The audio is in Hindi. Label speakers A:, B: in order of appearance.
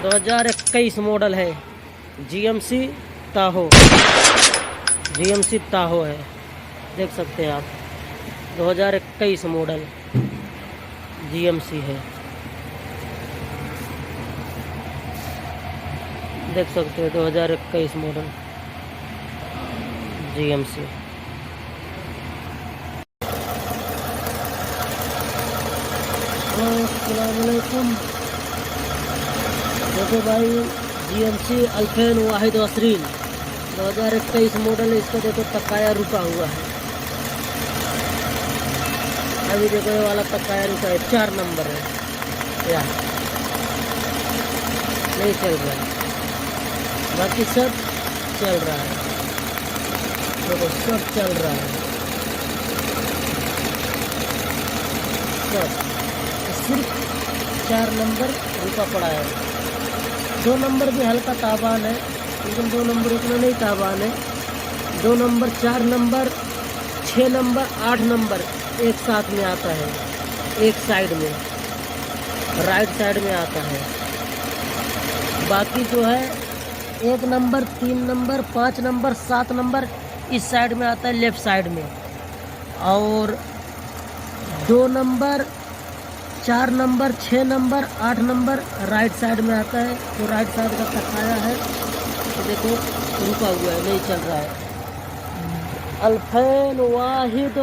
A: 2021 मॉडल है। जीएमसी ताहो, जीएमसी ताहो है, देख सकते हैं आप। 2021 मॉडल जीएमसी है, देख सकते हैं। 2021 मॉडल जीएमसी। अस्सलामुअलैकुम। देखो भाई, जीएमसी अल्फेन वाहिद वसरीन 2021 मॉडल है। इसका देखो तकाया रुका हुआ है। अभी देखो ये वाला तकाया रुका है, 4 नंबर है यार, नहीं चल रहा है। बाकी सब चल रहा है, देखो सब चल रहा है सब। सिर्फ 4 नंबर रुका पड़ा है। 2 नंबर भी हल्का ताबान है, लेकिन 2 नंबर उतना नहीं ताबान है। 2 नंबर, 4 नंबर, 6 नंबर, 8 नंबर एक साथ में आता है, एक साइड में, राइट साइड में आता है। बाकी जो है 1 नंबर, 3 नंबर, 5 नंबर, 7 नंबर इस साइड में आता है, लेफ्ट साइड में। और 2 number, 4 number, 6 number, 8 number right side में आता है। तो राइट साइड का तकाया है, तो देखो रुका हुआ है, नहीं चल रहा है। अल्फेन वाहिद